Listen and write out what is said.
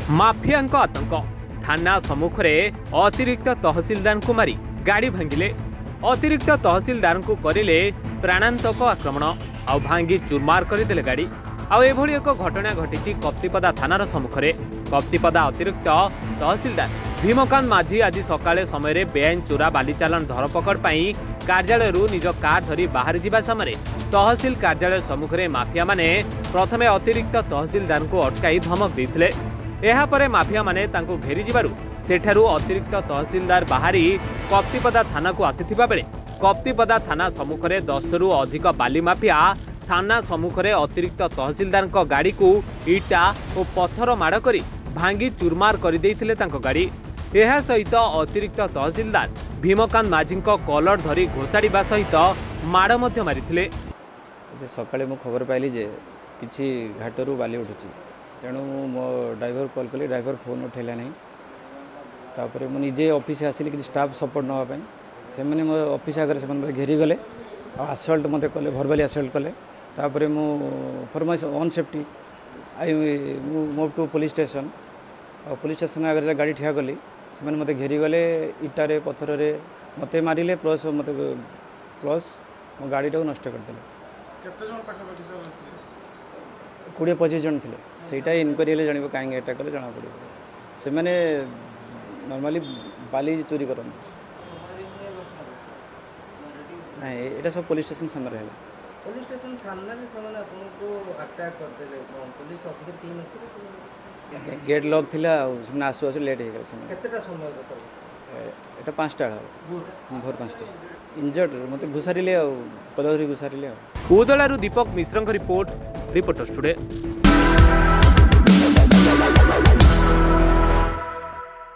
ମାଫିଆଙ୍କ ଆତଙ୍କ ଥାନା ସମ୍ମୁଖରେ ଅତିରିକ୍ତ ତହସିଲଦାରଙ୍କୁ ମାରି ଗାଡ଼ି ଭାଙ୍ଗିଲେ। ଅତିରିକ୍ତ ତହସିଲଦାରଙ୍କୁ କରିଲେ ପ୍ରାଣାନ୍ତକ ଆକ୍ରମଣ ଆଉ ଭାଙ୍ଗି ଚୁରମାର କରିଦେଲେ ଗାଡ଼ି। ଆଉ ଏଭଳି ଏକ ଘଟଣା ଘଟିଛି କପ୍ତିପଦା ଥାନାର ସମ୍ମୁଖରେ। କପ୍ତିପଦା ଅତିରିକ୍ତ ତହସିଲଦାର ଭୀମକାନ୍ତ ମାଝୀ ଆଜି ସକାଳେ ସମୟରେ ବେଆଇନ ଚୋରା ବାଲି ଚାଲାଣ ଧରପକଡ଼ ପାଇଁ କାର୍ଯ୍ୟାଳୟରୁ ନିଜ କାର ଧରି ବାହାରି ଯିବା ସମୟରେ ତହସିଲ କାର୍ଯ୍ୟାଳୟ ସମ୍ମୁଖରେ ମାଫିଆମାନେ ପ୍ରଥମେ ଅତିରିକ୍ତ ତହସିଲଦାରଙ୍କୁ ଅଟକାଇ ଧମକ ଦେଇଥିଲେ। ଏହାପରେ ମାଫିଆମାନେ ତାଙ୍କୁ ଘେରି ଯିବାରୁ ସେଠାରୁ ଅତିରିକ୍ତ ତହସିଲଦାର ବାହାରି କପ୍ତିପଦା ଥାନାକୁ ଆସିଥିବା ବେଳେ କପ୍ତିପଦା ଥାନା ସମ୍ମୁଖରେ 10ରୁ ଅଧିକ ବାଲି ମାଫିଆ ଥାନା ସମ୍ମୁଖରେ ଅତିରିକ୍ତ ତହସିଲଦାରଙ୍କ ଗାଡ଼ିକୁ ଇଟା ଓ ପଥର ମାଡ଼ କରି ଭାଙ୍ଗି ଚୁରମାର କରିଦେଇଥିଲେ ତାଙ୍କ ଗାଡ଼ି। ଏହା ସହିତ ଅତିରିକ୍ତ ତହସିଲଦାର ଭୀମକାନ୍ତ ମାଝୀଙ୍କ କଲର ଧରି ଘୋଷାଡ଼ିବା ସହିତ ମାଡ଼ ମଧ୍ୟ ମାରିଥିଲେ। ସକାଳେ ମୁଁ ଖବର ପାଇଲି ଯେ କିଛି ଘାଟରୁ ବାଲି ଉଠୁଛି, ତେଣୁ ମୁଁ ମୋ ଡ୍ରାଇଭର କଲ୍ କଲି। ଡ୍ରାଇଭର ଫୋନ୍ ଉଠାଇଲା ନାହିଁ। ତାପରେ ମୁଁ ନିଜେ ଅଫିସ ଆସିଲି କିଛି ଷ୍ଟାଫ୍ ସପୋର୍ଟ ନେବା ପାଇଁ। ସେମାନେ ମୋ ଅଫିସ ଆଗରେ ସେମାନେ ଘେରିଗଲେ ଆଉ ଆସଲ୍ଟ ମୋତେ କଲେ, ଭର୍ବାଲି ଆସଲ୍ଟ କଲେ। ତାପରେ ମୁଁ ଫର୍ ମାଇ ଓନ୍ ସେଫ୍ଟି ମୁଁ ମୁଭ୍ ଟୁ ପୋଲିସ୍ ଷ୍ଟେସନ୍। ଆଉ ପୋଲିସ୍ ଷ୍ଟେସନ୍ ଆଗରେ ଗାଡ଼ି ଠିଆ କଲି। ସେମାନେ ମୋତେ ଘେରିଗଲେ, ଇଟାରେ ପଥରରେ ମୋତେ ମାରିଲେ, ପ୍ଲସ୍ ମୋ ଗାଡ଼ିଟାକୁ ନଷ୍ଟ କରିଦେଲେ। 20-25 ଜଣ ଥିଲେ। ସେଇଟା ଇନକ୍ୱାରି ହେଲେ ଜାଣିବ କାହିଁକି ଏଟା କଲେ ଜଣାପଡ଼ିବ। ସେମାନେ ନର୍ମାଲି ବାଲି ଚୋରି କରନ୍ତି। ନାଇଁ, ଏଇଟା ସବୁ ପୋଲିସ୍ ଷ୍ଟେସନ୍ ସାମ୍ନାରେ ହେଲା। पुलिस स्टेशन सामने से आपको अटैक करते पुलिस ऑफिसर केही नथिले से गेट लॉक थिला और ସେମାନେ ଆସୁ ଆସୁ ଲେଟ୍ ହେଇଗଲା। ସେମାନେ केतेटा समय सर ଏଟା 5ଟା ହେବ, ଭୋର 5ଟା। ଇଞ୍ଜର୍ଡ ମୋତେ ଘୁଷାରିଲେ ଆଉ ପଦାଧରି ଘୁଷାରିଲେ ଆଉ। ଉଦଳାରୁ ଦୀପକ ମିଶ୍ରଙ୍କ ରିପୋର୍ଟ, ରିପୋର୍ଟର୍ସ ଟୁଡେ।